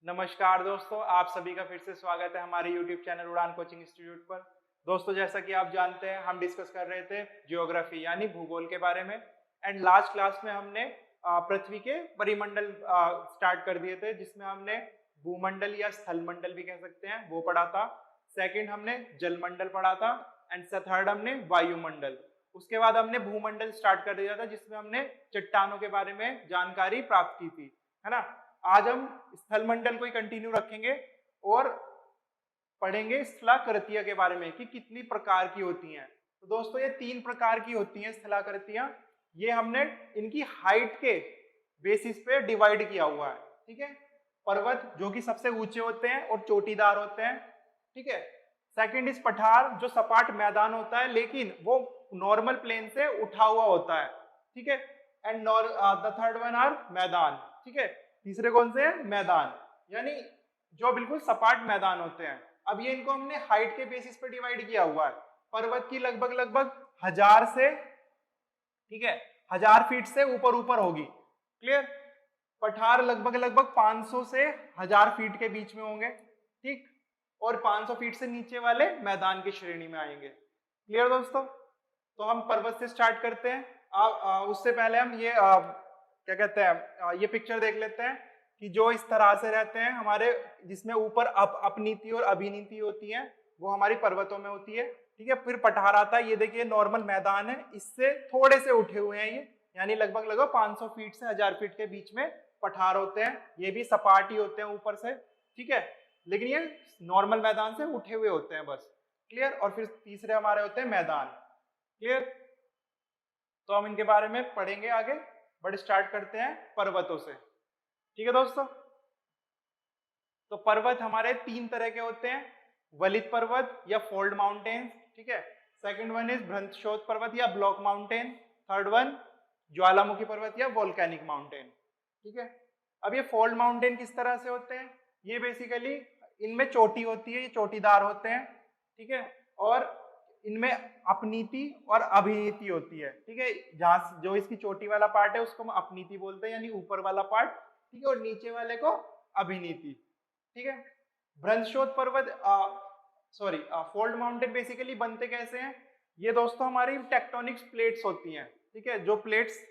नमस्कार दोस्तों, आप सभी का फिर से स्वागत है हमारे YouTube चैनल उड़ान कोचिंग इंस्टीट्यूट पर। दोस्तों, जैसा कि आप जानते हैं, हम डिस्कस कर रहे थे ज्योग्राफी यानी भूगोल के बारे में। एंड लास्ट क्लास में हमने पृथ्वी के परिमंडल स्टार्ट कर दिए थे, जिसमें हमने भूमंडल या स्थलमंडल भी कह सकते हैं वो पढ़ा था। सेकंड हमने जलमंडल पढ़ा था एंड थर्ड हमने वायुमंडल। उसके बाद हमने भूमंडल स्टार्ट कर दिया था, जिसमें हमने चट्टानों के बारे में जानकारी प्राप्त की थी, है ना। आज हम स्थलमंडल को ही कंटिन्यू रखेंगे और पढ़ेंगे स्थलाकृतियां के बारे में कि कितनी प्रकार की होती हैं। तो दोस्तों, ये 3 प्रकार की होती हैं स्थलाकृतियां। ये हमने इनकी हाइट के बेसिस पे डिवाइड किया हुआ है, ठीक है। पर्वत जो कि सबसे ऊंचे होते हैं और चोटीदार होते हैं, ठीक है। सेकंड इज पठार, जो सपाट मैदान होता है लेकिन वो नॉर्मल प्लेन से उठा हुआ होता है, ठीक है। And the third one are मैदान, ठीक है। तीसरे कौन से हैं? मैदान, यानी जो बिल्कुल सपाट मैदान होते हैं। अब ये इनको हमने हाइट के बेसिस पे डिवाइड किया हुआ है। पर्वत की लगभग लगभग 1000 से, ठीक है, 1000 फीट से ऊपर ऊपर होगी, क्लियर। पठार लगभग लगभग 500 से 1000 फीट के बीच में होंगे, ठीक। और 500 फीट से नीचे वाले मैदान की श्रेणी में आएंगे, क्लियर दोस्तों। तो हम पर्वत से स्टार्ट करते हैं। उससे पहले हम ये क्या कहते हैं, ये पिक्चर देख लेते हैं कि जो इस तरह से रहते हैं हमारे, जिसमें ऊपर अपनीति और अभिनीति होती है, वो हमारी पर्वतों में होती है, ठीक है। फिर पठार आता है, ये देखिए नॉर्मल मैदान है, इससे थोड़े से उठे हुए हैं ये, यानी लगभग लगभग 500 फीट से 1000 फीट के बीच में पठार होते हैं। ये भी सपाट ही होते हैं ऊपर से, ठीक है, लेकिन ये नॉर्मल मैदान से उठे हुए होते हैं बस, क्लियर। और फिर तीसरे हमारे होते हैं मैदान, क्लियर। तो हम इनके बारे में पढ़ेंगे आगे, बट स्टार्ट करते हैं पर्वतों से, ठीक है दोस्तों। तो पर्वत हमारे 3 तरह के होते हैं, वलित पर्वत या फोल्ड माउंटेन, ठीक है। सेकंड वन इज भ्रंशोत पर्वत या ब्लॉक माउंटेन। थर्ड वन ज्वालामुखी पर्वत या वोल्केनिक माउंटेन, ठीक है। अब ये फोल्ड माउंटेन किस तरह से होते हैं? ये बेसिकली इनमें चोटी होती है, ये चोटीदार होते हैं, ठीक है। और इनमें अपनीति और अभिनीति होती है, ठीक है। जहां जो इसकी चोटी वाला पार्ट है उसको हम अपनीति बोलते हैं, यानी ऊपर वाला पार्ट, ठीक है, और नीचे वाले को अभिनीति, ठीक है। भ्रंशोत पर्वत सॉरी फोल्ड माउंटेन बेसिकली बनते कैसे हैं? ये दोस्तों हमारी टेक्टोनिक प्लेट्स होती हैं, ठीक है। जो प्लेट्स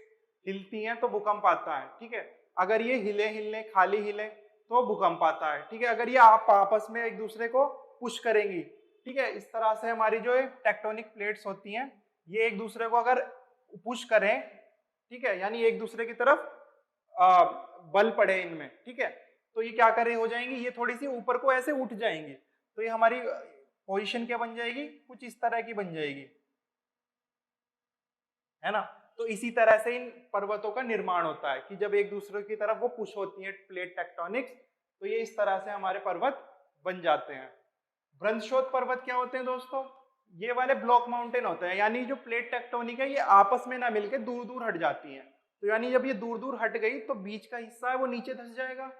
हिलती हैं तो भूकंप आता है, ठीक है। अगर ये हिले खाली हिले तो भूकंप आता है, ठीक है। अगर ये आप आपस में एक दूसरे को पुश करेंगी, ठीक है, इस तरह से हमारी जो टेक्टोनिक प्लेट्स होती हैं ये एक दूसरे को अगर पुश करें, ठीक है, यानी एक दूसरे की तरफ बल पड़े इनमें, ठीक है, तो ये क्या करे हो जाएंगी, ये थोड़ी सी ऊपर को ऐसे उठ जाएंगी। तो ये हमारी पोजीशन क्या बन जाएगी? कुछ इस तरह की बन जाएगी, है ना। तो इसी तरह से इन पर्वतों का निर्माण होता है कि जब एक दूसरे की तरफ वो पुश होती है प्लेट टेक्टोनिक्स, तो ये इस तरह से हमारे पर्वत बन जाते हैं। भ्रंशोत पर्वत क्या होते हैं दोस्तों? ये वाले ब्लॉक माउंटेन होते हैं, यानी जो प्लेट टेक्टोनिक है ये आपस में ना मिलके दूर दूर हट जाती हैं। तो यानी जब ये दूर दूर हट गई तो बीच का हिस्सा है वो नीचे धंस जाएगा।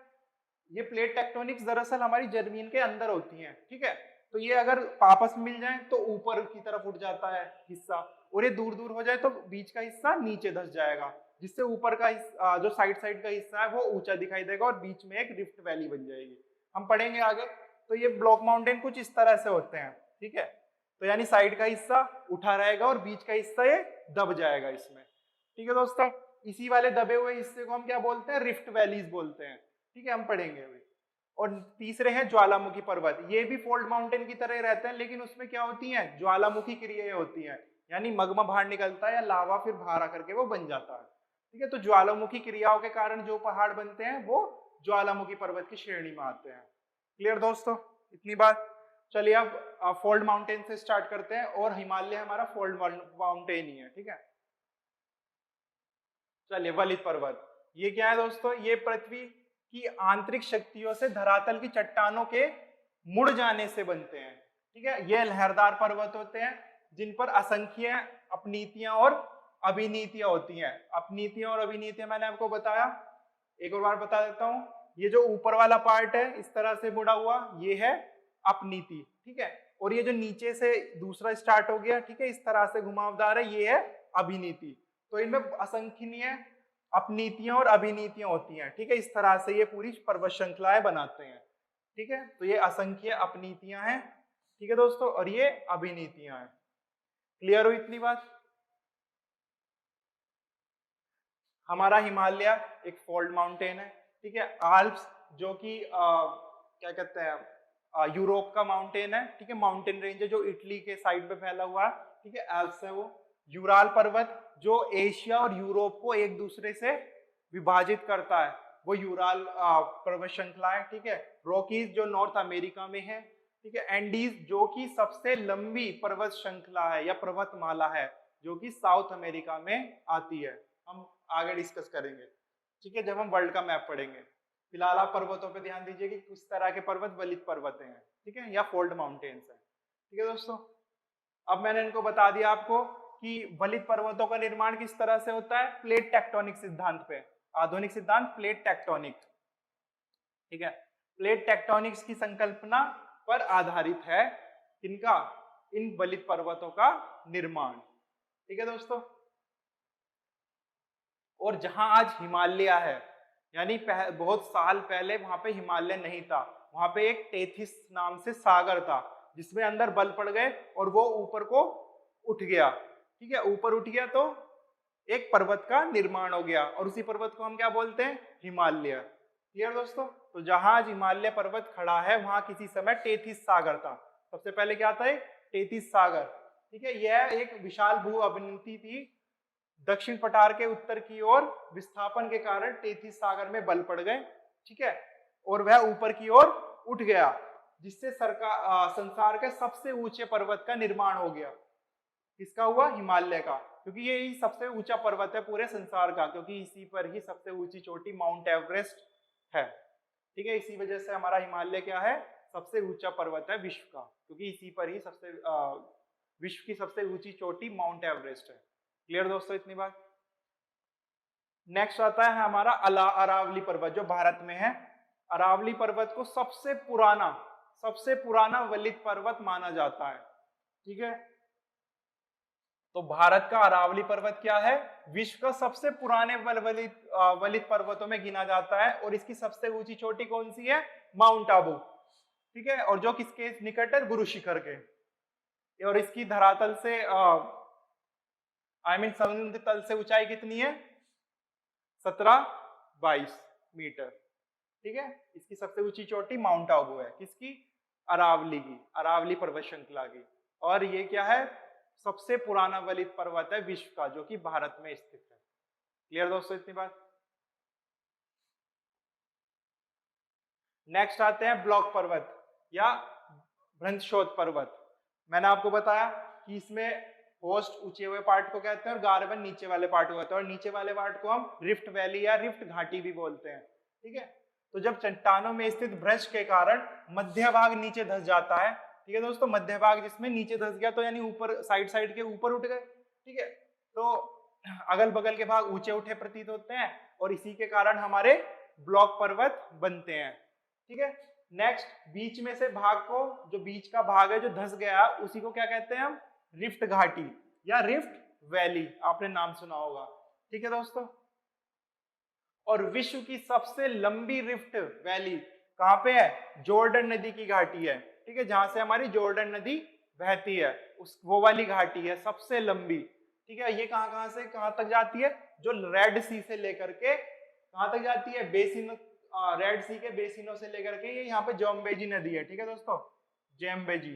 ये प्लेट टेक्टोनिक्स दरअसल हमारी जमीन के अंदर होती हैं, ठीक है। तो ये अगर आपस में मिल जाए तो ऊपर की तरफ उठ जाता है हिस्सा, और ये दूर दूर हो जाए तो बीच का हिस्सा नीचे धंस जाएगा, जिससे ऊपर का जो साइड साइड का हिस्सा है वो ऊंचा दिखाई देगा और बीच में एक रिफ्ट वैली बन जाएगी। हम पढ़ेंगे आगे। तो ये ब्लॉक माउंटेन कुछ इस तरह से होते हैं, ठीक है। तो यानी साइड का हिस्सा उठा रहेगा और बीच का हिस्सा ये दब जाएगा इसमें, ठीक है दोस्तों। इसी वाले दबे हुए हिस्से को हम क्या बोलते हैं? रिफ्ट वैलीज बोलते हैं, ठीक है, हम पढ़ेंगे अभी। और तीसरे हैं ज्वालामुखी पर्वत। ये भी फोल्ड माउंटेन की तरह रहते हैं, लेकिन उसमें क्या होती हैं? ज्वालामुखी क्रियाएं होती हैं, यानी मगमा बाहर निकलता है या लावा फिर बाहर आकर के वो बन जाता है, ठीक है। तो ज्वालामुखी क्रियाओं के कारण जो पहाड़ बनते हैं वो ज्वालामुखी पर्वत की श्रेणी में आते हैं, क्लियर दोस्तों, इतनी बात। चलिए अब फोल्ड माउंटेन से स्टार्ट करते हैं, और हिमालय हमारा फोल्ड माउंटेन ही है, ठीक है। चलिए, वलित पर्वत, ये क्या है दोस्तों? ये पृथ्वी की आंतरिक शक्तियों से धरातल की चट्टानों के मुड़ जाने से बनते हैं, ठीक है। ये लहरदार पर्वत होते हैं जिन पर असंख्य अपनीतियां और अभिनीतियां होती हैं। अपनीतियां और अभिनीतियां मैंने आपको बताया, एक और बार बता देता हूं। ये जो ऊपर वाला पार्ट है इस तरह से मुड़ा हुआ, ये है अपनीति, ठीक है। और ये जो नीचे से दूसरा स्टार्ट हो गया, ठीक है, इस तरह से घुमावदार है, ये है अभिनीति। तो इनमें असंख्यनीय अपनीतियां और अभिनीतियां होती हैं, ठीक है। इस तरह से ये पूरी पर्वत श्रृंखलाएं बनाते हैं, ठीक है। तो ये असंख्य अपनीतियां हैं, ठीक है दोस्तों, और ये अभिनीतियां हैं। क्लियर हुई इतनी बात? हमारा हिमालय एक फोल्ड माउंटेन है, ठीक है। आल्प्स जो कि क्या कहते हैं यूरोप का माउंटेन है, ठीक है। माउंटेन रेंज है जो इटली के साइड पे फैला हुआ है, ठीक है। एल्प्स है वो। यूराल पर्वत जो एशिया और यूरोप को एक दूसरे से विभाजित करता है, वो यूराल पर्वत श्रृंखला है, ठीक है। रॉकीज जो नॉर्थ अमेरिका में है, ठीक है। एंडीज जो कि सबसे लंबी पर्वत श्रृंखला है या पर्वतमाला है, जो कि साउथ अमेरिका में आती है। हम आगे डिस्कस करेंगे, ठीक है, जब हम वर्ल्ड का मैप पढ़ेंगे। फिलहाल आप पर्वतों पे ध्यान दीजिए कि किस तरह के पर्वत वलित पर्वत हैं, ठीक है, या फोल्ड माउंटेन्स हैं, ठीक है दोस्तों। अब मैंने इनको बता दिया आपको कि वलित पर्वतों का निर्माण किस तरह से होता है, प्लेट टेक्टोनिक सिद्धांत पे। आधुनिक सिद्धांत प्लेट टेक्टोनिक, ठीक है। प्लेट टेक्टोनिक्स की संकल्पना पर आधारित है इनका, इन वलित पर्वतों का निर्माण, ठीक है दोस्तों। और जहां आज हिमालय है, यानी बहुत साल पहले वहां पे हिमालय नहीं था, वहां पे एक टेथिस नाम से सागर था, जिसमें अंदर बल पड़ गए और वो ऊपर को उठ गया, ठीक है। ऊपर उठ गया तो एक पर्वत का निर्माण हो गया, और उसी पर्वत को हम क्या बोलते हैं, हिमालय। क्लियर दोस्तों? तो जहां आज हिमालय पर्वत खड़ा है, वहां किसी समय टेथिस सागर था। सबसे पहले क्या था, एक टेथिस सागर, ठीक है। यह एक विशाल भू अवनति थी। दक्षिण पठार के उत्तर की ओर विस्थापन के कारण टेथिस सागर में बल पड़ गए, ठीक है, और वह ऊपर की ओर उठ गया, जिससे संसार के सबसे ऊंचे पर्वत का निर्माण हो गया। किसका हुआ, हिमालय का, क्योंकि ये ही सबसे ऊंचा पर्वत है पूरे संसार का, क्योंकि इसी पर ही सबसे ऊंची चोटी माउंट एवरेस्ट है, ठीक है। इसी वजह से हमारा हिमालय क्या है, सबसे ऊंचा पर्वत है विश्व का, क्योंकि इसी पर ही विश्व की सबसे ऊंची चोटी माउंट एवरेस्ट है। क्लियर दोस्तों इतनी बात? नेक्स्ट आता है हमारा अरावली पर्वत, जो भारत में है। अरावली पर्वत को सबसे पुराना वलित पर्वत माना जाता है, ठीक है। तो भारत का अरावली पर्वत क्या है, विश्व का सबसे पुराने वलित पर्वतों में गिना जाता है, और इसकी सबसे ऊंची चोटी कौन सी है, माउंट आबू, ठीक है। और जो किसके निकट है, गुरु शिखर के। और इसकी धरातल से समुद्र तल से ऊंचाई कितनी है, 17-22 मीटर, ठीक है। इसकी सबसे ऊंची चोटी माउंट आबू है, किसकी, अरावली की, अरावली पर्वत श्रृंखला की। और ये क्या है, सबसे पुराना वलित पर्वत है विश्व का, जो कि भारत में स्थित है। क्लियर दोस्तों इतनी बात? नेक्स्ट आते हैं ब्लॉक पर्वत या भ्रंशोत पर्वत। मैंने आपको बताया कि इसमें होस्ट ऊंचे हुए पार्ट को कहते हैं और गार्बन नीचे वाले पार्ट को कहते हैं, और नीचे वाले पार्ट को हम रिफ्ट वैली या रिफ्ट घाटी भी बोलते हैं, ठीक है। तो जब चट्टानों में स्थित भ्रंश के कारण मध्य भाग नीचे धंस जाता है, ठीक है दोस्तों, मध्य भाग जिसमें नीचे धंस गया, तो यानी ऊपर साइड के ऊपर उठ गए, ठीक है। तो अगल बगल के भाग ऊंचे उठे प्रतीत होते हैं, और इसी के कारण हमारे ब्लॉक पर्वत बनते हैं, ठीक है। नेक्स्ट, बीच में से भाग को, जो बीच का भाग है जो धंस गया, उसी को क्या कहते हैं हम, रिफ्ट घाटी या रिफ्ट वैली, आपने नाम सुना होगा, ठीक है दोस्तों। और विश्व की सबसे लंबी रिफ्ट वैली कहां पे है, जॉर्डन नदी की घाटी है, ठीक है, जहां से हमारी जॉर्डन नदी बहती है, उस वो वाली घाटी है सबसे लंबी, ठीक है। ये कहां से कहां तक जाती है, जो रेड सी से लेकर के कहां तक जाती है, बेसिन, रेड सी के बेसिनों से लेकर के ये यहाँ पे जम्बेजी नदी है, ठीक है दोस्तों, जम्बेजी,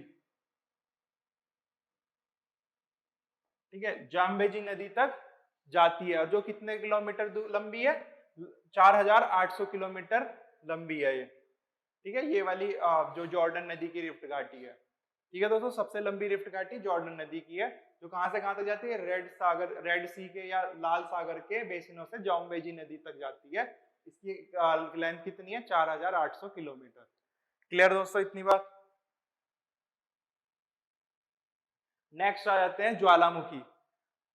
ठीक है, जाम्बेजी नदी तक जाती है, और जो कितने किलोमीटर लंबी है, 4800 किलोमीटर लंबी है ये, ठीक है। ये वाली जो जॉर्डन नदी की रिफ्ट घाटी है, ठीक है दोस्तों, सबसे लंबी रिफ्ट घाटी जॉर्डन नदी की है, जो कहां से कहां तक जाती है, रेड सी के या लाल सागर के बेसिनों से जाम्बेजी नदी तक जाती है। इसकी लेंथ कितनी है, 4800 किलोमीटर। क्लियर दोस्तों इतनी बात? नेक्स्ट आ जाते हैं ज्वालामुखी,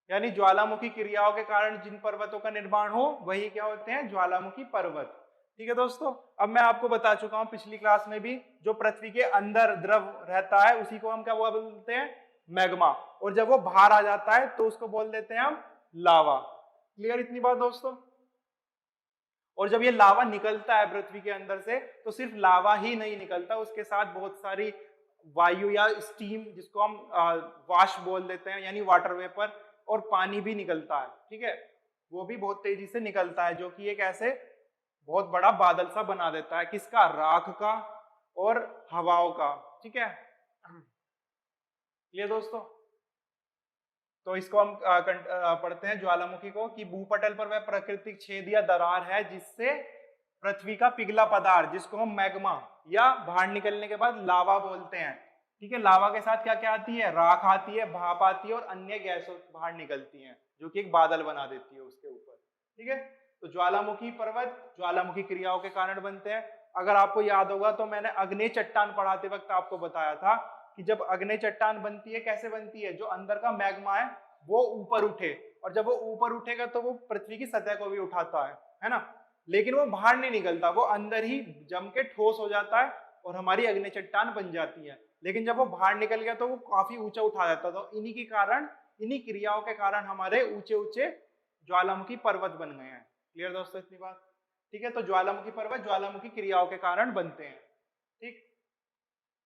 यानी ज्वालामुखी क्रियाओं के कारण जिन पर्वतों का निर्माण हो वही क्या होते हैं, ज्वालामुखी पर्वत, ठीक है दोस्तों। अब मैं आपको बता चुका हूं पिछली क्लास में भी, जो पृथ्वी के अंदर द्रव रहता है उसी को हम क्या बोलते हैं, मैग्मा, और जब वो बाहर आ जाता है तो उसको बोल देते हैं हम लावा। क्लियर इतनी बात दोस्तों? और जब ये लावा निकलता है पृथ्वी के अंदर से तो सिर्फ लावा ही नहीं निकलता, उसके साथ बहुत सारी वायु या स्टीम, जिसको हम वाष्प बोल देते हैं, यानी वाटर वेपर, और पानी भी निकलता है। ठीक है, वो भी बहुत तेजी से निकलता है, जो कि एक ऐसे बहुत बड़ा बादल सा बना देता है, किसका? राख का और हवाओं का। ठीक है, ये दोस्तों, तो इसको हम पढ़ते हैं ज्वालामुखी को कि भूपटल पर वह प्राकृतिक छेद या दरार है जिससे पृथ्वी का पिघला पदार्थ, जिसको हम मैग्मा या बाहर निकलने के बाद लावा बोलते हैं। ठीक है, लावा के साथ क्या क्या आती है? राख आती है, भाप आती है और अन्य गैसें बाहर निकलती हैं, जो कि एक बादल बना देती है उसके ऊपर। ठीक है, तो ज्वालामुखी पर्वत ज्वालामुखी क्रियाओं के कारण बनते हैं। अगर आपको याद होगा तो मैंने अग्नि चट्टान पढ़ाते वक्त आपको बताया था कि जब अग्नि चट्टान बनती है, कैसे बनती है? जो अंदर का मैग्मा है वो ऊपर उठे, और जब वो ऊपर उठेगा तो वो पृथ्वी की सतह को भी उठाता है ना, लेकिन वो बाहर नहीं निकलता, वो अंदर ही जम के ठोस हो जाता है और हमारी अग्नि चट्टान बन जाती है। लेकिन जब वो बाहर निकल गया तो वो काफी ऊंचा उठा जाता, तो इन्हीं के कारण, इन्हीं क्रियाओं के कारण हमारे ऊंचे ऊंचे ज्वालामुखी पर्वत बन गए हैं। क्लियर दोस्तों इतनी बात? ठीक है, तो ज्वालामुखी पर्वत ज्वालामुखी क्रियाओं के कारण बनते हैं। ठीक,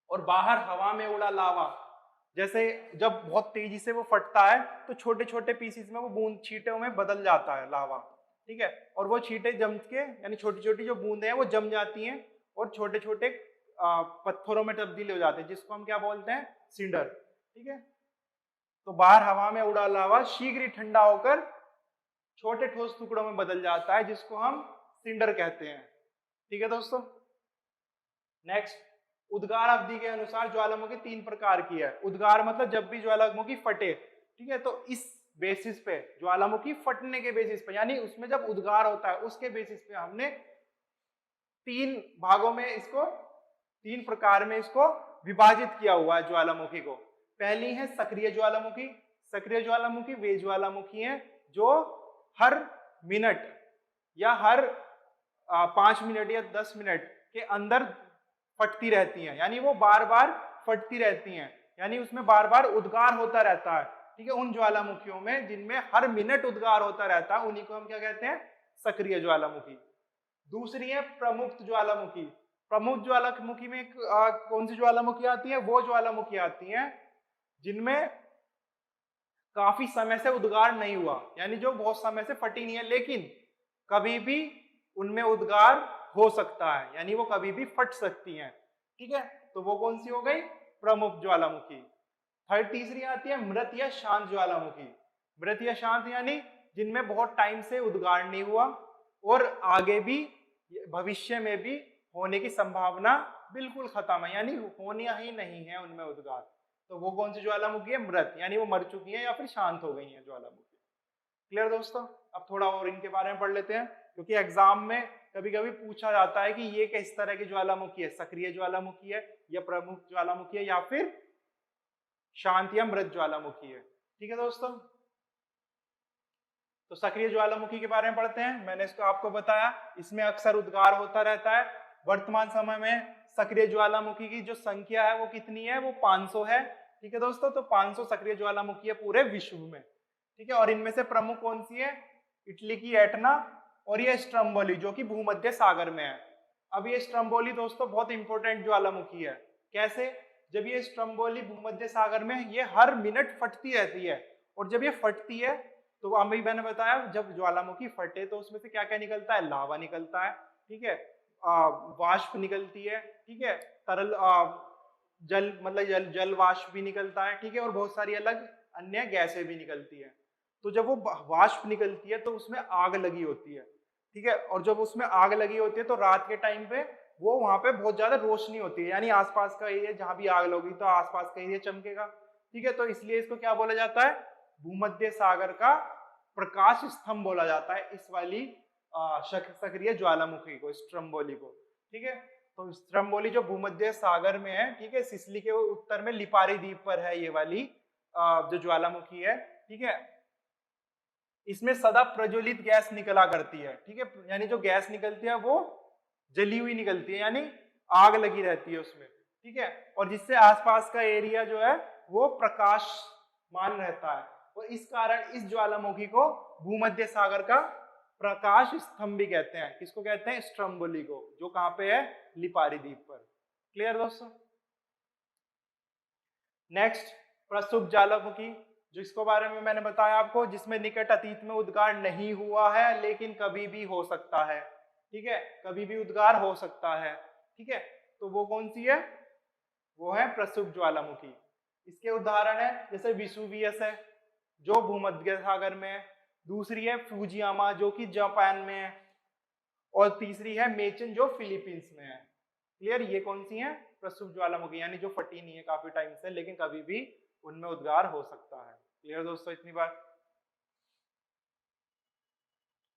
और बाहर हवा में उड़ा लावा, जैसे जब बहुत तेजी से वो फटता है तो छोटे छोटे पीसीस में वो बूंद छींटों में बदल जाता है लावा। ठीक है, और वो छींटे जम के, यानी छोटी छोटी जो बूंदें हैं वो जम जाती हैं और छोटे छोटे पत्थरों में तब्दील हो जाते हैं, जिसको हम क्या बोलते हैं? सिंडर। ठीक है, तो बाहर हवा में उड़ा लावा शीघ्र ही ठंडा होकर छोटे ठोस टुकड़ों में बदल जाता है, जिसको हम सिंडर कहते हैं। ठीक है दोस्तों, नेक्स्ट, उद्गार अवधि के अनुसार ज्वालामुखी 3 प्रकार की है। उद्गार मतलब जब भी ज्वालामुखी फटे। ठीक है, तो इस बेसिस पे, ज्वालामुखी फटने के बेसिस पे, यानी उसमें जब उद्गार होता है उसके बेसिस पे हमने 3 भागों में इसको, 3 प्रकार में इसको विभाजित किया हुआ है ज्वालामुखी को। पहली है सक्रिय ज्वालामुखी। सक्रिय ज्वालामुखी वे ज्वालामुखी हैं जो हर मिनट या हर 5 मिनट या 10 मिनट के अंदर फटती रहती हैं, यानी वो बार बार फटती रहती हैं, यानी उसमें बार बार उद्गार होता रहता है। ठीक है, उन ज्वालामुखियों में जिनमें हर मिनट उद्गार होता रहता है उन्हीं को हम क्या कहते हैं? सक्रिय ज्वालामुखी। दूसरी है प्रमुक्त ज्वालामुखी। प्रमुख ज्वालामुखी में कौन सी ज्वालामुखी आती है? वो ज्वालामुखी आती हैं जिनमें काफी समय से उद्गार नहीं हुआ, यानी जो बहुत समय से फटी नहीं है, लेकिन कभी भी उनमें उद्गार हो सकता है, यानी वो कभी भी फट सकती हैं। ठीक है, तो वो कौन सी हो गई? प्रमुख ज्वालामुखी। थर्ड, तीसरी आती है मृत या शांत ज्वालामुखी। मृत या शांत यानी जिनमें बहुत टाइम से उद्गार नहीं हुआ और आगे भी, भविष्य में भी होने की संभावना बिल्कुल खत्म है, यानी होना ही नहीं है उनमें उद्गार। तो वो कौन सी ज्वालामुखी है? मृत, यानी वो मर चुकी है या फिर शांत हो गई है ज्वालामुखी। क्लियर दोस्तों? अब थोड़ा और इनके बारे में पढ़ लेते हैं, क्योंकि एग्जाम में कभी कभी पूछा जाता है कि ये किस तरह की ज्वालामुखी है, सक्रिय ज्वालामुखी है या प्रमुख ज्वालामुखी है या फिर शांत या मृत ज्वालामुखी है। ठीक है दोस्तों, तो सक्रिय ज्वालामुखी के बारे में पढ़ते हैं। मैंने इसको आपको बताया, इसमें अक्सर उद्गार होता रहता है। वर्तमान समय में सक्रिय ज्वालामुखी की जो संख्या है वो कितनी है? वो 500 है। ठीक है दोस्तों, तो 500 सक्रिय ज्वालामुखी है पूरे विश्व में। ठीक है, और इनमें से प्रमुख कौन सी है? इटली की एटना और ये स्ट्रम्बोली, जो कि भूमध्य सागर में है। अब ये स्ट्रम्बोली दोस्तों बहुत इंपॉर्टेंट ज्वालामुखी है। कैसे? जब ये स्ट्रम्बोली भूमध्य सागर में, ये हर मिनट फटती रहती है, और जब ये फटती है तो अभी मैंने बताया जब ज्वालामुखी फटे तो उसमें से क्या क्या निकलता है? लावा निकलता है। ठीक है, वाष्प निकलती है। ठीक है, तरल जल, मतलब जल वाष्प भी निकलता है। ठीक है, और बहुत सारी अलग अन्य गैसें भी निकलती है। तो जब वो वाष्प निकलती है तो उसमें आग लगी होती है। ठीक है, और जब उसमें आग लगी होती है तो रात के टाइम पे वो वहां पे बहुत ज्यादा रोशनी होती है, यानी आसपास का एरिया, जहां भी आग लगी तो आसपास का एरिया चमकेगा। ठीक है, तो इसलिए इसको क्या बोला जाता है? भूमध्य सागर का प्रकाश स्तंभ बोला जाता है इस वाली सक्रिय ज्वालामुखी को, स्ट्रम्बोली को। ठीक है, तो स्ट्रम्बोली जो भूमध्य सागर में है, ठीक है, सिसिली के उत्तर में लिपारी द्वीप पर है ये वाली जो ज्वालामुखी है। ठीक है, इसमें सदा प्रज्वलित गैस निकला करती है। ठीक है, यानी जो गैस निकलती है वो जली हुई निकलती है, यानी आग लगी रहती है उसमें। ठीक है, और जिससे आसपास का एरिया जो है वो प्रकाशमान रहता है, और इस कारण इस ज्वालामुखी को भूमध्य सागर का प्रकाश स्तंभ भी कहते हैं। किसको कहते हैं? स्ट्रम्बोली को, जो कहाँ पे है? लिपारी द्वीप पर। क्लियर दोस्तों? नेक्स्ट, प्रक्षुब्ध ज्वालामुखी, जिसको बारे में मैंने बताया आपको, जिसमें निकट अतीत में उद्गार नहीं हुआ है लेकिन कभी भी हो सकता है। ठीक है, कभी भी उद्गार हो सकता है। ठीक है, तो वो कौन सी है? वो है प्रक्षुब्ध ज्वालामुखी। इसके उदाहरण है जैसे विसुवियस है जो भूमध्य सागर में है, दूसरी है फुजियामा जो कि जापान में है, और तीसरी है मेचन जो फिलीपींस में है। क्लियर? ये कौन सी है? प्रक्षुब्ध ज्वालामुखी, यानी जो फटी नहीं है काफी टाइम से लेकिन कभी भी उनमें उद्गार हो सकता है। क्लियर दोस्तों इतनी बात?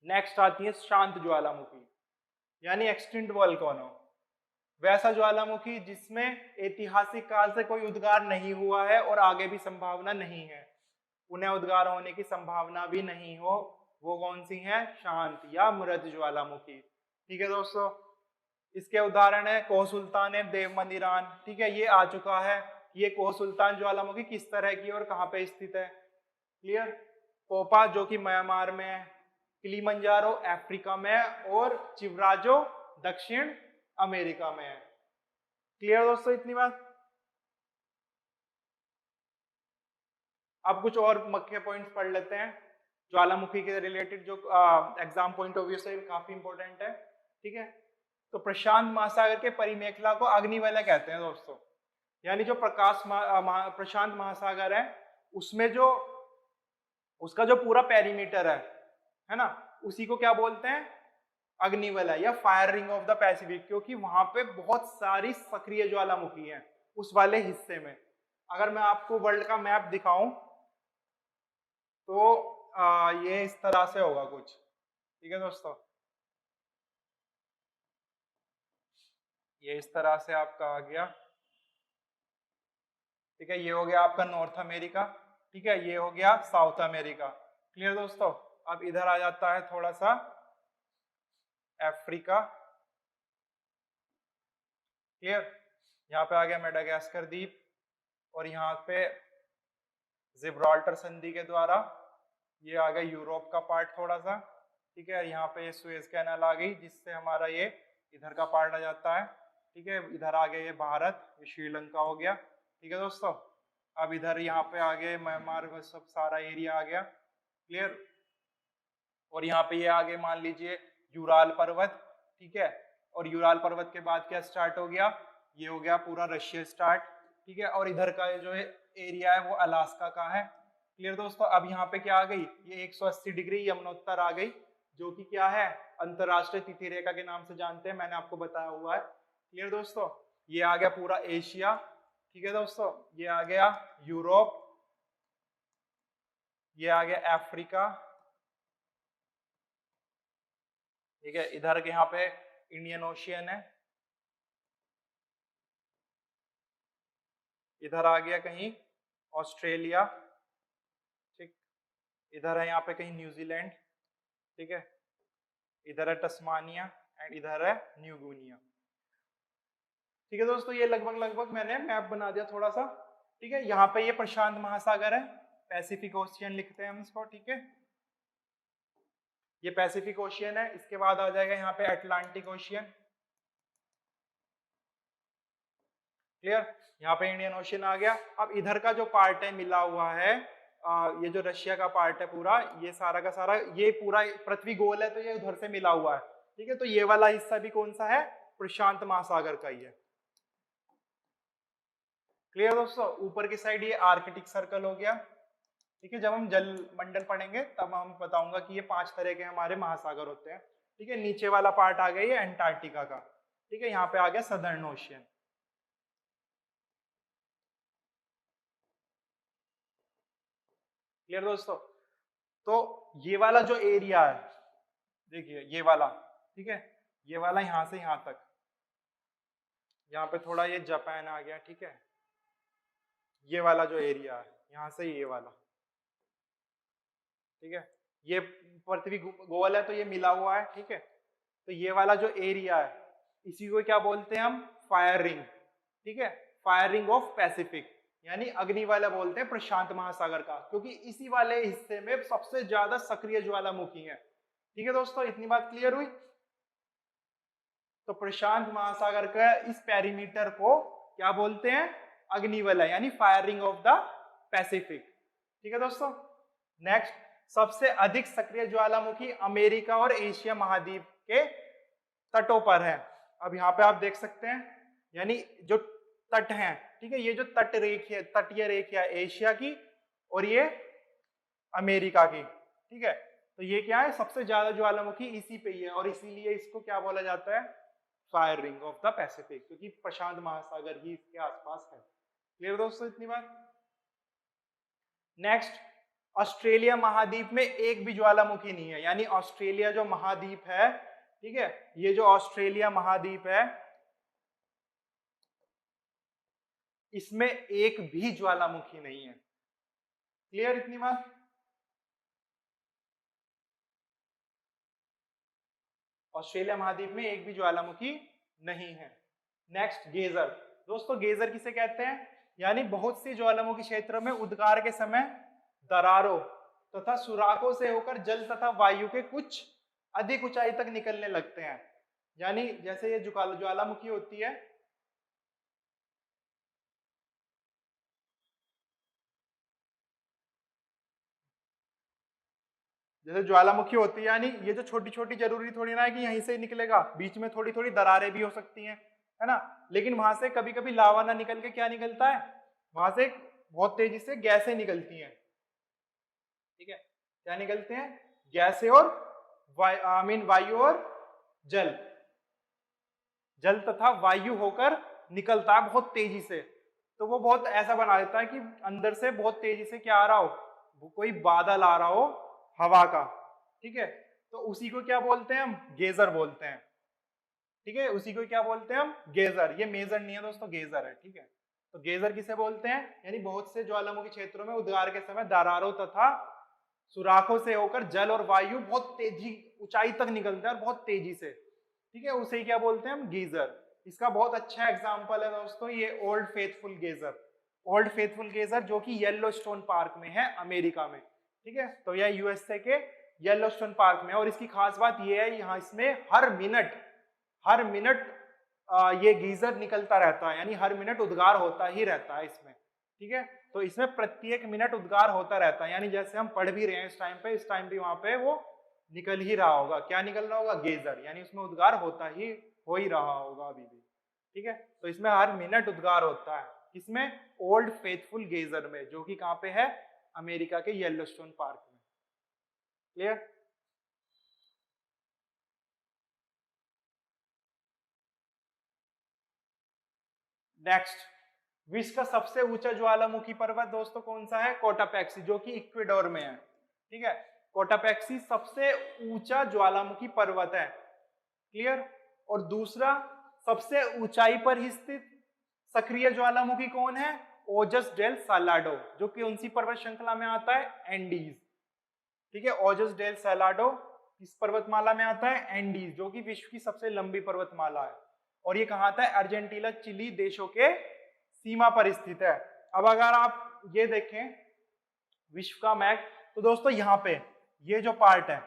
नेक्स्ट आती है शांत ज्वालामुखी यानी एक्सटिंक्ट वोल्केनो। वैसा ज्वालामुखी जिसमें ऐतिहासिक काल से कोई उद्गार नहीं हुआ है और आगे भी संभावना नहीं है, उन्हें उद्गार होने की संभावना भी नहीं हो, वो कौन सी है? शांत या मृत ज्वालामुखी। ठीक है दोस्तों, इसके उदाहरण है कोह सुल्तान है, देवमंदिरान। ठीक है, ये आ चुका है। ये कोह सुल्तान ज्वालामुखी किस तरह की और कहाँ पे स्थित है? क्लियर? पोपा जो कि म्यांमार में है, किलिमंजारो अफ्रीका में है, और चिवराजो दक्षिण अमेरिका में है। क्लियर दोस्तों इतनी बात? अब कुछ और मुख्य पॉइंट्स पढ़ लेते हैं ज्वालामुखी के रिलेटेड, जो एग्जाम पॉइंट ऑफ व्यू से काफी इंपॉर्टेंट है। ठीक है, तो प्रशांत महासागर के परिमेखला को अग्निवलय कहते हैं दोस्तों, यानी जो प्रशांत महासागर है उसमें जो उसका जो पूरा पेरीमीटर है ना, उसी को क्या बोलते हैं? अग्निवलय या fire ring of the Pacific, क्योंकि वहां पे बहुत सारी सक्रिय ज्वालामुखी हैं उस वाले हिस्से में। अगर मैं आपको वर्ल्ड का मैप दिखाऊं तो ये इस तरह से होगा कुछ। ठीक है दोस्तों, ये इस तरह से आपका आ गया। ठीक है, ये हो गया आपका नॉर्थ अमेरिका। ठीक है, ये हो गया साउथ अमेरिका। क्लियर दोस्तों? अब इधर आ जाता है थोड़ा सा अफ्रीका। क्लियर? यहाँ पे आ गया मेडागास्कर द्वीप, और यहाँ पे जिब्राल्टर संधि के द्वारा ये आ गया यूरोप का पार्ट थोड़ा सा। ठीक है, यहाँ पे ये सुएज कैनाल आ गई जिससे हमारा ये इधर का पार्ट आ जाता है। ठीक है, इधर आ गया ये भारत, ये श्रीलंका हो गया। ठीक है दोस्तों, अब इधर यहाँ पे आ गए म्यांमार, सब सारा एरिया आ गया। क्लियर? और यहाँ पे ये आगे मान लीजिए यूराल पर्वत। ठीक है, और यूराल पर्वत के बाद क्या स्टार्ट हो गया? ये हो गया पूरा रशिया स्टार्ट। ठीक है, और इधर का जो एरिया है वो अलास्का का है। क्लियर दोस्तों? अब यहाँ पे क्या आ गई? ये 180 डिग्री यमुनोत्तर आ गई, जो कि क्या है? अंतरराष्ट्रीय तिथि रेखा के नाम से जानते हैं, मैंने आपको बताया हुआ है। क्लियर दोस्तों? ये आ गया पूरा एशिया। ठीक है दोस्तों, ये आ गया यूरोप, ये आ गया अफ्रीका। ठीक है, इधर के यहाँ पे इंडियन ओशियन है, इधर आ गया कहीं ऑस्ट्रेलिया। ठीक, इधर है यहाँ पे कहीं न्यूजीलैंड। ठीक है, इधर है टस्मानिया, एंड इधर है न्यू गुनिया। ठीक है दोस्तों, ये लगभग मैंने मैप बना दिया थोड़ा सा। ठीक है, यहाँ पे ये प्रशांत महासागर है, पैसिफिक ओशियन लिखते हैं हम इसको। ठीक है, ये पैसिफिक ओशियन है। इसके बाद आ जाएगा यहाँ पे अटलांटिक ओशियन। क्लियर? यहाँ पे इंडियन ओशियन आ गया। अब इधर का जो पार्ट है मिला हुआ है, ये जो रशिया का पार्ट है पूरा, ये सारा का सारा, ये पूरा पृथ्वी गोल है तो ये उधर से मिला हुआ है। ठीक है, तो ये वाला हिस्सा भी कौन सा है? प्रशांत महासागर का ही है। क्लियर दोस्तों? ऊपर की साइड ये आर्कटिक सर्कल हो गया। ठीक है, जब हम जल मंडल पढ़ेंगे तब हम बताऊंगा कि ये 5 तरह के हमारे महासागर होते हैं। ठीक है, नीचे वाला पार्ट आ गया ये एंटार्क्टिका का। ठीक है, यहाँ पे आ गया सदर्न ओशियन। क्लियर दोस्तों? तो ये वाला जो एरिया है, देखिए ये वाला, ठीक है, ये वाला यहाँ से यहाँ तक, यहाँ पे थोड़ा ये जापान आ गया। ठीक है, ये वाला जो एरिया है यहाँ से ये वाला, ठीक है, ये पृथ्वी गोल है तो ये मिला हुआ है। ठीक है, तो ये वाला जो एरिया है इसी को क्या बोलते हैं हम? Fire ring. ठीक है, फायर रिंग ऑफ पैसिफिक, यानी अग्नि वाला बोलते हैं प्रशांत महासागर का, क्योंकि इसी वाले हिस्से में सबसे ज्यादा सक्रिय ज्वालामुखी है। ठीक है दोस्तों, इतनी बात क्लियर हुई। तो प्रशांत महासागर का इस पेरीमीटर को क्या बोलते हैं? अग्निवलय यानी फायरिंग ऑफ द पैसिफिक। ठीक है दोस्तों। नेक्स्ट, सबसे अधिक सक्रिय ज्वालामुखी अमेरिका और एशिया महाद्वीप के तटों पर है। अब यहाँ पे आप देख सकते हैं, यानी जो तट हैं, ठीक है, ये जो तटीय रेखा एशिया की और ये अमेरिका की, ठीक है, तो ये क्या है? सबसे ज्यादा ज्वालामुखी इसी पे ही है, और इसीलिए इसको क्या बोला जाता है? Fire ring of the Pacific, क्योंकि प्रशांत महासागर ही इसके आसपास है। क्लियर दोस्तों इतनी बात? नेक्स्ट, ऑस्ट्रेलिया महाद्वीप में एक भी ज्वालामुखी नहीं है, यानी ऑस्ट्रेलिया जो महाद्वीप है, ठीक है, ये जो ऑस्ट्रेलिया महाद्वीप है, इसमें एक भी ज्वालामुखी नहीं है। क्लियर इतनी बात? ऑस्ट्रेलिया महाद्वीप में एक भी ज्वालामुखी नहीं है। नेक्स्ट, गेजर। दोस्तों गेजर किसे कहते हैं? यानी बहुत सी ज्वालामुखी क्षेत्रों में उद्गार के समय दरारों तथा सुराखों से होकर जल तथा वायु के कुछ अधिक ऊंचाई तक निकलने लगते हैं। यानी जैसे ये ज्वालामुखी होती है, जैसे ज्वालामुखी होती है, यानी ये जो छोटी छोटी, जरूरी थोड़ी ना है कि यहीं से निकलेगा, बीच में थोड़ी थोड़ी दरारें भी हो सकती हैं, है ना, लेकिन वहां से कभी कभी लावा ना निकल के क्या निकलता है? वहां से बहुत तेजी से गैसें निकलती हैं। ठीक है, क्या निकलते हैं? गैसें और वायु और जल, जल तथा वायु होकर निकलता है बहुत तेजी से। तो वो बहुत ऐसा बना देता है कि अंदर से बहुत तेजी से क्या आ रहा हो? कोई बादल आ रहा हो हवा का। ठीक है, तो उसी को क्या बोलते हैं हम? गेजर बोलते हैं। ठीक है, उसी को क्या बोलते हैं हम? गेजर। ये मेजर नहीं है दोस्तों, गेजर है। ठीक है, तो गेजर किसे बोलते हैं? यानी बहुत से ज्वालामुखी क्षेत्रों में उद्गार के समय दरारों तथा सुराखों से होकर जल और वायु बहुत तेजी ऊंचाई तक निकलते हैं और बहुत तेजी से। ठीक है, उसे क्या बोलते हैं हम? गीजर। इसका बहुत अच्छा एग्जांपल है दोस्तों ये ओल्ड फेथफुल गेजर। ओल्ड फेथफुल गेजर जो कि येलोस्टोन पार्क में है अमेरिका में। ठीक है, तो यह यूएसए के येलोस्टोन पार्क में है, और इसकी खास बात यह है यहाँ इसमें हर मिनट ये गीजर निकलता रहता है, यानी हर मिनट उद्गार होता ही रहता है इसमें। ठीक है, तो इसमें प्रत्येक मिनट उद्गार होता रहता है, यानी जैसे हम पढ़ भी रहे हैं इस टाइम पे वहां पे वो निकल ही रहा होगा। क्या निकल रहा होगा? गेजर, यानी उसमें उद्गार हो ही रहा होगा अभी भी। ठीक है, तो इसमें हर मिनट उद्गार होता है। किसमें? ओल्ड फेथफुल गेजर में, जो कि कहां पे है? अमेरिका के येलोस्टोन पार्क में। क्लियर? नेक्स्ट, विश्व का सबसे ऊंचा ज्वालामुखी पर्वत दोस्तों कौन सा है? कोटापेक्सी, जो कि इक्वेडोर में है। ठीक है, कोटापेक्सी सबसे ऊंचा ज्वालामुखी पर्वत है। क्लियर? और दूसरा, सबसे ऊंचाई पर ही स्थित सक्रिय ज्वालामुखी कौन है? ओजस डेल सालाडो, जो कि उनसी पर्वत श्रृंखला में आता है, एंडीज। ठीक है, ओजस डेल सालाडो किस पर्वतमाला में आता है? एंडीज, जो कि विश्व की सबसे लंबी पर्वतमाला है, और ये कहाँ आता है? अर्जेंटीना, चिली देशों के सीमा पर स्थित है। अब अगर आप ये देखें विश्व का मैप, तो दोस्तों यहाँ पे ये जो पार्ट है,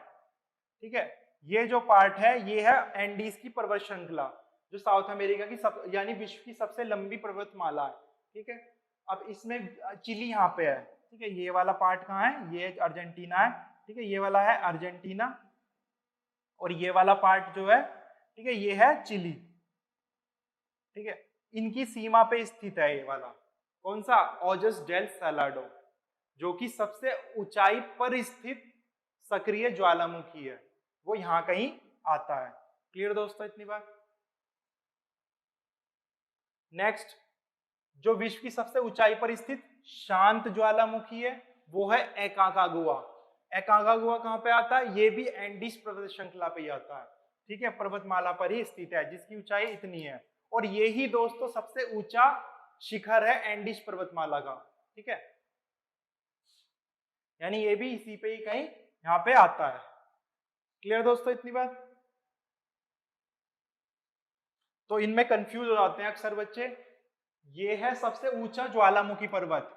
ठीक है, ये जो पार्ट है ये है एंडीज की पर्वत श्रृंखला, जो साउथ अमेरिका की यानी विश्व की सबसे लंबी पर्वतमाला है। ठीक है, अब इसमें चिली यहाँ पे है। ठीक है, ये वाला पार्ट कहाँ है? ये अर्जेंटीना है। ठीक है, ये वाला है अर्जेंटीना, और ये वाला पार्ट जो है, ठीक है, ये है चिली। ठीक है, इनकी सीमा पे स्थित है ये वाला कौन सा? ओजस डेल सालाडो, जो कि सबसे ऊंचाई पर स्थित सक्रिय ज्वालामुखी है, वो यहां कहीं आता है। क्लियर दोस्तों इतनी बात? नेक्स्ट, जो विश्व की सबसे ऊंचाई पर स्थित शांत ज्वालामुखी है वो है एकाकागुआ। एकाकागुआ कहां पे आता है? ये भी एंडीज पर्वत श्रृंखला पे ही आता है। ठीक है, पर्वतमाला पर ही स्थित है, जिसकी ऊंचाई इतनी है, और ये ही दोस्तों सबसे ऊंचा शिखर है एंडीज पर्वतमाला का। ठीक है, यानी ये भी इसी पे ही कहीं यहाँ पे आता है। क्लियर दोस्तों इतनी बात? तो इनमें कंफ्यूज हो जाते हैं अक्सर बच्चे। ये है सबसे ऊंचा ज्वालामुखी पर्वत,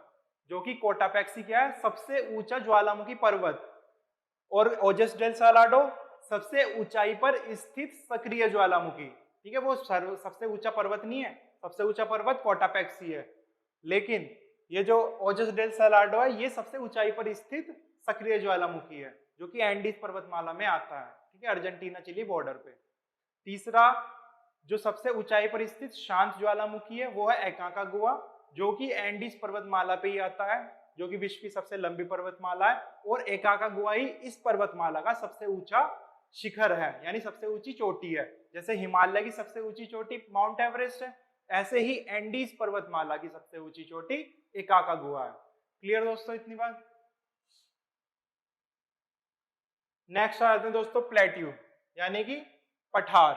जो कि कोटापेक्सी क्या है? सबसे ऊंचा ज्वालामुखी पर्वत, और ओजस डेल सालाडो सबसे ऊंचाई पर स्थित सक्रिय ज्वालामुखी। ठीक है, वो सबसे ऊंचा पर्वत नहीं है, सबसे ऊंचा पर्वत कोटापेक्स ही है, लेकिन ये जो ओजस डेल सलाडो है ये सबसे ऊंचाई पर स्थित सक्रिय ज्वालामुखी है, जो कि एंडीज पर्वतमाला में आता है। ठीक है, अर्जेंटीना चिली बॉर्डर पे। तीसरा जो सबसे ऊंचाई पर स्थित शांत ज्वालामुखी है वो है एकाकागुआ, जो कि एंडीज पर्वतमाला पे ही आता है, जो कि विश्व की सबसे लंबी पर्वतमाला है, और एकाकागुआ ही इस पर्वतमाला का सबसे ऊंचा शिखर है, यानी सबसे ऊंची चोटी है। जैसे हिमालय की सबसे ऊंची चोटी माउंट एवरेस्ट है, ऐसे ही एंडीज पर्वतमाला की सबसे ऊंची चोटी एकाकागुआ है। क्लियर दोस्तों इतनी बात? नेक्स्ट आ जाते हैं दोस्तों प्लेट्यू, यानी कि पठार।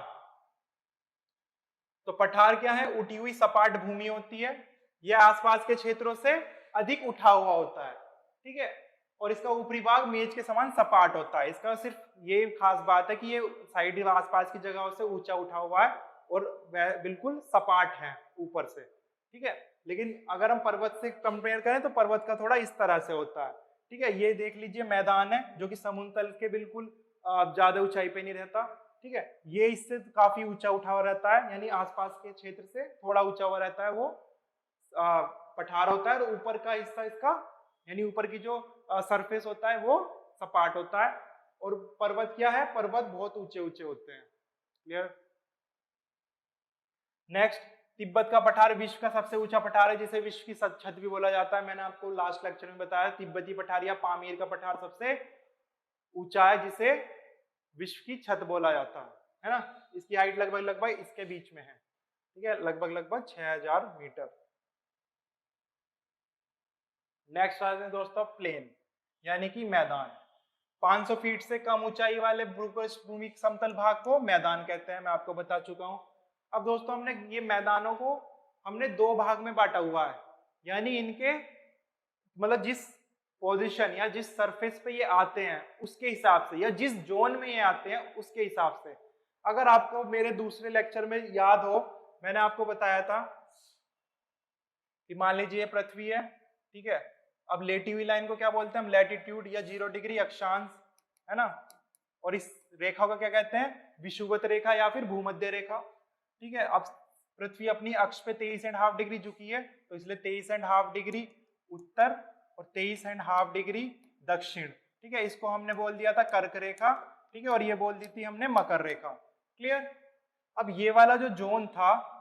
तो पठार क्या है? उठी हुई सपाट भूमि होती है, यह आसपास के क्षेत्रों से अधिक उठा हुआ होता है। ठीक है, और इसका ऊपरी भाग मेज के समान सपाट होता है। इसका सिर्फ ये खास बात है कि ये साइड आसपास की जगहों से ऊंचा उठा हुआ है और वह बिल्कुल सपाट है ऊपर से। ठीक है, लेकिन अगर हम पर्वत से कंपेयर करें तो पर्वत का थोड़ा इस तरह से होता है। ठीक है, ये देख लीजिए मैदान है जो कि समुद्र तल के बिल्कुल ज्यादा ऊंचाई पे नहीं रहता। ठीक है, ये इससे काफी ऊंचा उठा हुआ रहता है, यानी आसपास के क्षेत्र से थोड़ा ऊंचा हुआ रहता है, वो पठार होता है। और ऊपर का हिस्सा इसका, यानी ऊपर की जो सरफेस होता है वो सपाट होता है। और पर्वत क्या है? पर्वत बहुत ऊंचे ऊंचे होते हैं। क्लियर? नेक्स्ट, तिब्बत का पठार विश्व का सबसे ऊंचा पठार है, जिसे विश्व की छत भी बोला जाता है। मैंने आपको लास्ट लेक्चर में बताया, तिब्बती पठार या पामीर का पठार सबसे ऊंचा है, जिसे विश्व की छत बोला जाता है ना। इसकी हाइट लगभग लगभग इसके बीच में है। ठीक है, लगभग लगभग 6000 मीटर। नेक्स्ट आते हैं दोस्तों प्लेन, यानी कि मैदान। 500 फीट से कम ऊंचाई वाले भूपृष्ठ भूमि समतल भाग को मैदान कहते हैं, मैं आपको बता चुका हूं। अब दोस्तों हमने ये मैदानों को हमने दो भाग में बांटा हुआ है, यानी इनके मतलब जिस पोजीशन या जिस सरफेस पे ये आते हैं उसके हिसाब से, या जिस जोन में ये आते हैं उसके हिसाब से। अगर आपको मेरे दूसरे लेक्चर में याद हो, मैंने आपको बताया था कि मान लीजिए ये पृथ्वी है। ठीक है, अब लेटी हुई लाइन को क्या बोलते हैं हम? लैटिट्यूड या 0 डिग्री अक्षांश, है ना। और इस रेखा को क्या कहते हैं? विषुवत रेखा या फिर भूमध्य रेखा। ठीक है, अब पृथ्वी अपनी अक्ष पे 23.5 डिग्री झुकी है, तो इसलिए 23.5 डिग्री उत्तर और 23.5 डिग्री दक्षिण। ठीक है, इसको हमने बोल दिया था कर्क रेखा। ठीक है, और ये बोल दी थी हमने मकर रेखा। क्लियर? अब ये वाला जो जोन था,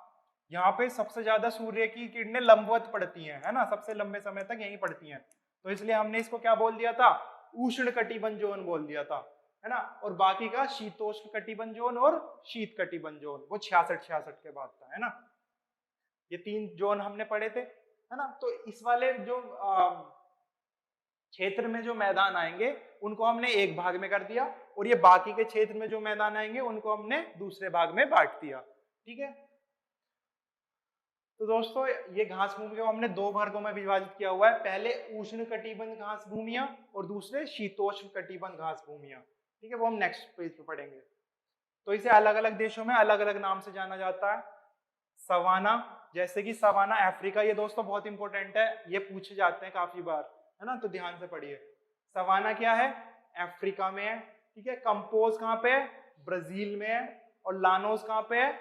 यहाँ पे सबसे ज्यादा सूर्य की किरणें लंबवत पड़ती हैं, है ना, सबसे लंबे समय तक यहीं पड़ती हैं, तो इसलिए हमने इसको क्या बोल दिया था? उष्ण कटिबंध जोन बोल दिया था, है ना। और बाकी का शीतोष्ण कटिबंध जोन और शीत कटिबंध जोन, वो 66 के बाद था, है ना। ये 3 जोन हमने पढ़े थे, है ना। तो इस वाले जो क्षेत्र में जो मैदान आएंगे उनको हमने एक भाग में कर दिया, और ये बाकी के क्षेत्र में जो मैदान आएंगे उनको हमने दूसरे भाग में बांट दिया। ठीक है, तो दोस्तों ये घास भूमि को हमने दो वर्गों में विभाजित किया हुआ है, पहले उष्ण कटिबंध घास भूमियां और दूसरे शीतोष्ण कटिबंध घास भूमियां। ठीक है, वो हम नेक्स्ट पेज पे पढ़ेंगे। तो इसे अलग अलग देशों में अलग अलग नाम से जाना जाता है। सवाना, जैसे कि सवाना अफ्रीका, ये दोस्तों बहुत इंपॉर्टेंट है, ये पूछे जाते हैं काफी बार, है ना, तो ध्यान से पढ़िए। सवाना क्या है? अफ्रीका में है। ठीक है, कंपोज कहाँ पे है? ब्राजील में है। और लानोस कहाँ पे है?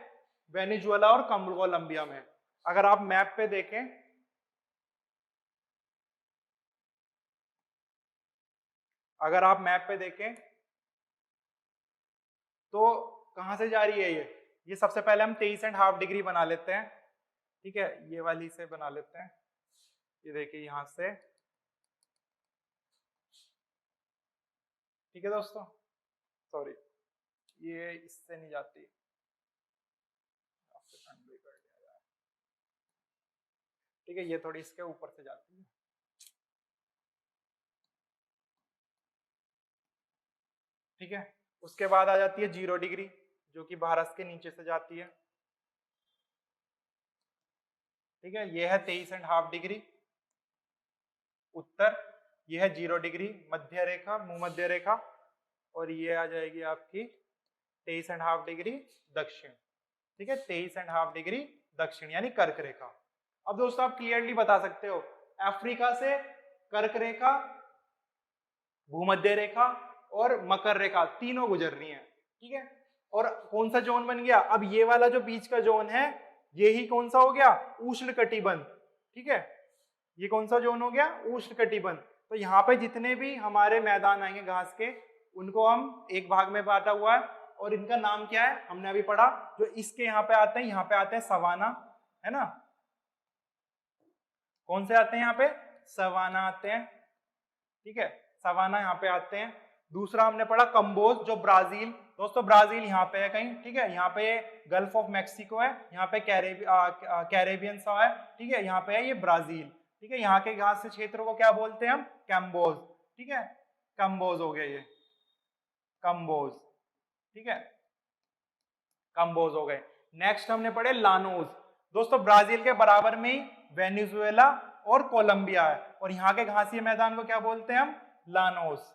वेनेजुएला और कोलंबिया में। अगर आप मैप पे देखें, अगर आप मैप पे देखें तो कहां से जा रही है ये सबसे पहले हम 23.5 डिग्री बना लेते हैं। ठीक है, ये वाली से बना लेते हैं। ये देखिए यहां से। ठीक है दोस्तों, सॉरी ये इससे नहीं जाती, ठीक है, ये थोड़ी इसके ऊपर से जाती है। ठीक है, उसके बाद आ जाती है 0 डिग्री, जो कि भारत के नीचे से जाती है। ठीक है, ये है 23.5 डिग्री उत्तर, ये है 0 डिग्री मध्य रेखा, भूमध्य रेखा, और ये आ जाएगी आपकी 23.5 डिग्री दक्षिण। ठीक है, 23.5 डिग्री दक्षिण यानी कर्क रेखा। अब दोस्तों आप क्लियरली बता सकते हो, अफ्रीका से कर्क रेखा, भूमध्य रेखा और मकर रेखा तीनों गुजर रही हैं, ठीक है। और कौन सा जोन बन गया, अब ये वाला जो बीच का जोन है ये ही कौन सा हो गया, उष्ण कटिबंध, ठीक है। ये कौन सा जोन हो गया, उष्ण कटिबंध। तो यहाँ पे जितने भी हमारे मैदान आएंगे घास के, उनको हम एक भाग में बांटा हुआ है, और इनका नाम क्या है हमने अभी पढ़ा। जो इसके यहाँ पे आते हैं, यहाँ पे आते हैं सवाना, है ना। कौन से आते हैं यहाँ पे, सवाना आते हैं, ठीक है, सवाना यहाँ पे आते हैं। दूसरा हमने पढ़ा कंबोज, जो ब्राजील, दोस्तों ब्राजील यहाँ पे है कहीं, ठीक है। यहाँ पे गल्फ ऑफ मैक्सिको है, यहाँ पे कैरेबियन सा है, ठीक है। यहाँ पे है ये ब्राजील, ठीक है। यहाँ के घास से क्षेत्रों को क्या बोलते हैं हम, कैम्बोज, ठीक है। कंबोज हो गया ये, कंबोज, ठीक है, कंबोज हो गए। नेक्स्ट हमने पढ़े लानोज, दोस्तों ब्राजील के बराबर में ही वेनेजुएला और कोलंबिया है, और यहाँ के घासीय मैदान को क्या बोलते हैं हम, लानोस,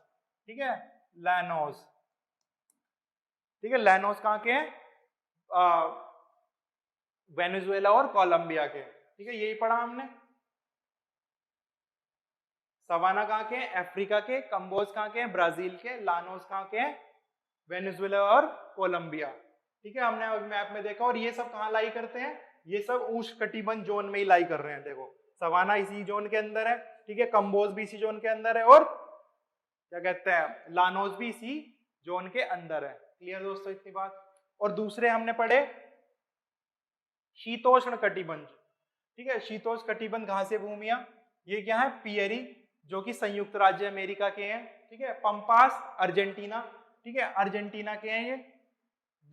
ठीक है, लानोस, ठीक है। लानोस कहाँ के हैं, वेनेजुएला और कोलंबिया के, ठीक है, यही पढ़ा हमने। सवाना कहाँ के हैं, अफ्रीका के। कंबोज कहाँ के हैं, ब्राजील के। लानोस कहाँ के हैं, वेनेजुएला और कोलंबिया, ठीक है। हमने मैप में देखा, और ये सब कहाँ लाई करते हैं, ये सब उष्णकटिबंध जोन में ही लाई कर रहे हैं। देखो सवाना इसी जोन के अंदर है, ठीक है, कंबोज भी इसी जोन के अंदर है, और क्या कहते हैं, लानोस भी इसी जोन के अंदर है। क्लियर दोस्तों इतनी बात। और दूसरे हमने पढ़े शीतोष्ण कटिबंध, ठीक है, शीतोष्ण कटिबंध घासीय भूमियां, ये क्या है, पियरी, जो कि संयुक्त राज्य अमेरिका के हैं, ठीक है। पंपास अर्जेंटीना, ठीक है, अर्जेंटीना के हैं ये।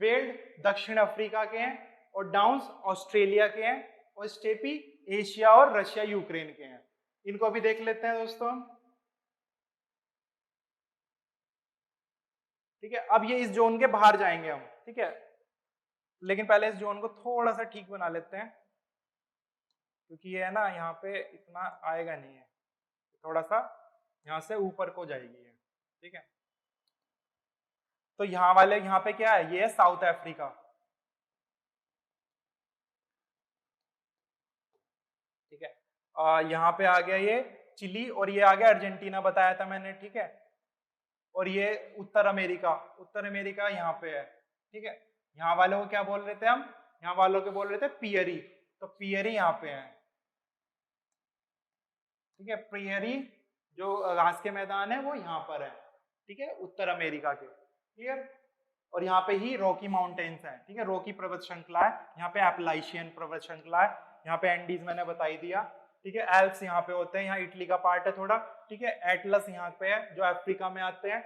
वेल्ड दक्षिण अफ्रीका के हैं, और डाउन्स ऑस्ट्रेलिया के हैं, और स्टेपी एशिया और रशिया यूक्रेन के हैं। इनको भी देख लेते हैं दोस्तों हम, ठीक है। अब ये इस जोन के बाहर जाएंगे हम, ठीक है, लेकिन पहले इस जोन को थोड़ा सा ठीक बना लेते हैं, क्योंकि ये है ना यहाँ पे इतना आएगा नहीं है, थोड़ा सा यहाँ से ऊपर को जाएगी है, ठीक है। तो यहाँ वाले यहाँ पे क्या है, ये है साउथ अफ्रीका, ठीक है। यहाँ पे आ गया ये चिली, और ये आ गया अर्जेंटीना, बताया था मैंने, ठीक है। और ये उत्तर अमेरिका, उत्तर अमेरिका यहाँ पे है, ठीक है। यहाँ वालों को क्या बोल रहे थे हम, यहाँ वालों के बोल रहे थे पियरी, तो पियरी यहाँ पे है, ठीक है। पियरी जो घास के मैदान है वो यहाँ पर है, ठीक है, उत्तर अमेरिका के। क्लियर। और यहाँ पे ही रॉकी माउंटेन्स है, ठीक है, रॉकी पर्वत श्रृंखला है। यहाँ पे एप्लाइशियन पर्वत श्रृंखला है, यहाँ पे एंडीज मैंने बता ही दिया, ठीक है। एल्प्स यहाँ पे होते हैं, यहाँ इटली का पार्ट है थोड़ा, ठीक है। एटलस यहाँ पे है जो अफ्रीका में आते हैं,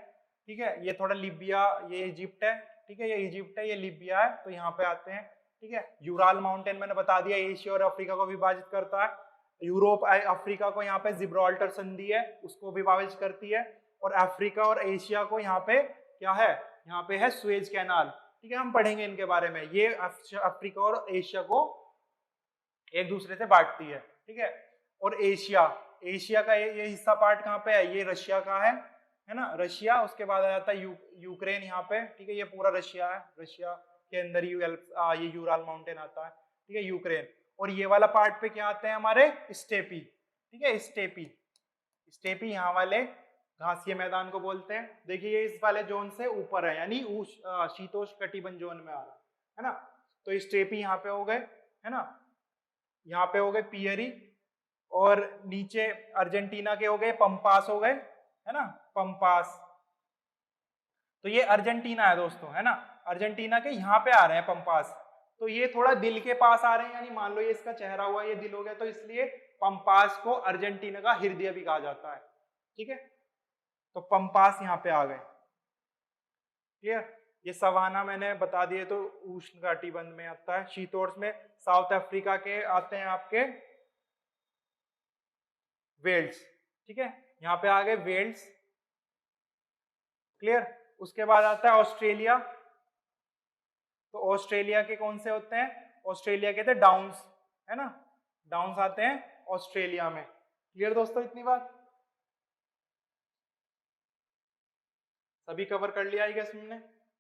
ठीक है। ये थोड़ा लिबिया, ये इजिप्ट है, ठीक है, ये इजिप्ट है, ये लिबिया है, तो यहाँ पे आते हैं, ठीक है। यूराल माउंटेन मैंने बता दिया, एशिया और अफ्रीका को विभाजित करता है। यूरोप अफ्रीका को यहाँ पे जिब्राल्टर संधि है, उसको विभाजित करती है। और अफ्रीका और एशिया को यहाँ पे क्या है, यहाँ पे है सुएज कैनाल, ठीक है, हम पढ़ेंगे इनके बारे में। ये अफ्रीका और एशिया को एक दूसरे से बांटती है, ठीक है। और एशिया, एशिया का ये हिस्सा पार्ट कहाँ पे है, ये रशिया का है ना, रशिया। उसके बाद आ जाता है यूक्रेन यहाँ पे, ठीक है, ये पूरा रशिया है, रशिया के अंदर ये यूराल माउंटेन आता है, ठीक है, यूक्रेन। और ये वाला पार्ट पे क्या आते हैं हमारे, स्टेपी, ठीक है, स्टेपी, स्टेपी यहाँ वाले घासीय मैदान को बोलते हैं। देखिए ये इस वाले जोन से ऊपर है, यानी शीतोष्ण कटिबंध जोन में आ रहा है ना। तो स्टेपी यहाँ पे हो गए, है ना, यहाँ पे हो गए पियरी, और नीचे अर्जेंटीना के हो गए पंपास हो गए, है ना, पंपास। तो ये अर्जेंटीना है दोस्तों, है ना, अर्जेंटीना के यहाँ पे आ रहे हैं पंपास। तो ये थोड़ा दिल के पास आ रहे हैं, यानी मान लो ये इसका चेहरा हुआ, ये दिल हो गया, तो इसलिए पंपास को अर्जेंटीना का हृदय भी कहा जाता है, ठीक है। तो पंपास यहाँ पे आ गए, ठीक है। ये सवाना मैंने बता दिए, तो उष्ण कटिबंध में आता है। शीतोष्ण में साउथ अफ्रीका के आते हैं आपके वेल्स, ठीक है, यहाँ पे आ गए वेल्स। क्लियर। उसके बाद आता है ऑस्ट्रेलिया, तो ऑस्ट्रेलिया के कौन से होते हैं, ऑस्ट्रेलिया के थे डाउन्स, है ना, डाउन्स आते हैं ऑस्ट्रेलिया में। क्लियर दोस्तों इतनी बात, सभी कवर कर लिया है हमने,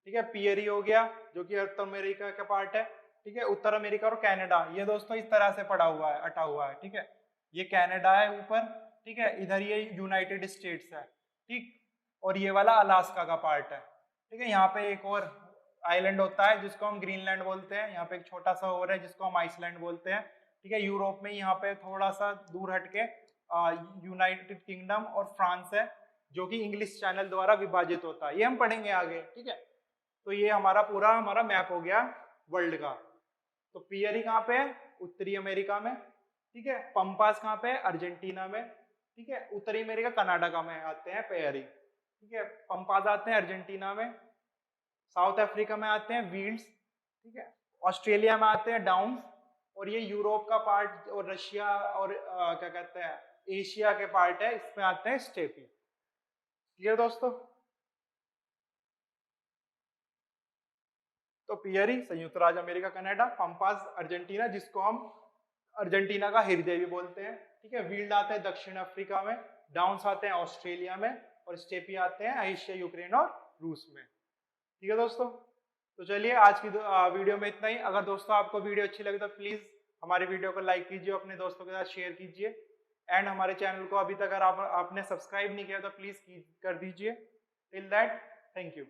ठीक है। पियरी हो गया जो कि उत्तर अमेरिका का पार्ट है, ठीक है, उत्तर अमेरिका और कनाडा, ये दोस्तों इस तरह से पड़ा हुआ है, अटा हुआ है, ठीक है। ये कनाडा है ऊपर, ठीक है, इधर ये यूनाइटेड स्टेट्स है, ठीक। और ये वाला अलास्का का पार्ट है। ठीक है, यहाँ पे एक और आइलैंड होता है जिसको हम ग्रीनलैंड बोलते हैं, यहाँ पे एक छोटा सा और है जिसको हम आइसलैंड बोलते हैं। ठीक है, यूरोप में यहाँ पे थोड़ा सा दूर हटके यूनाइटेड किंगडम और फ्रांस है जो कि इंग्लिश चैनल द्वारा विभाजित होता है, ये हम पढ़ेंगे आगे। ठीक है, तो ये हमारा मैप हो गया वर्ल्ड का। तो पियरी कहाँ पे है? उत्तरी अमेरिका में। ठीक है, पंपास कहाँ पे है? अर्जेंटीना में। ठीक है, उत्तरी अमेरिका कनाडा का में आते हैं पियरी। ठीक है, पंपास आते हैं अर्जेंटीना में। साउथ अफ्रीका में आते हैं वील्स। ठीक है, ऑस्ट्रेलिया में आते हैं डाउन्स। और ये यूरोप का पार्ट और रशिया और क्या कहते हैं एशिया के पार्ट है, इसमें आते हैं स्टेपी। क्लियर दोस्तों? तो पियरी संयुक्त राज्य अमेरिका कनाडा, पंपास अर्जेंटीना जिसको हम अर्जेंटीना का हृदय भी बोलते हैं। ठीक है, वील्ड आते हैं दक्षिण अफ्रीका में, डाउन्स आते हैं ऑस्ट्रेलिया में और स्टेपी आते हैं एशिया, यूक्रेन और रूस में। ठीक है दोस्तों, तो चलिए आज की वीडियो में इतना ही। अगर दोस्तों आपको वीडियो अच्छी लगी तो प्लीज हमारे वीडियो को लाइक कीजिए, अपने दोस्तों के साथ शेयर कीजिए एंड हमारे चैनल को अभी तक अगर आपने सब्सक्राइब नहीं किया तो प्लीज कर दीजिए। Till that, thank you.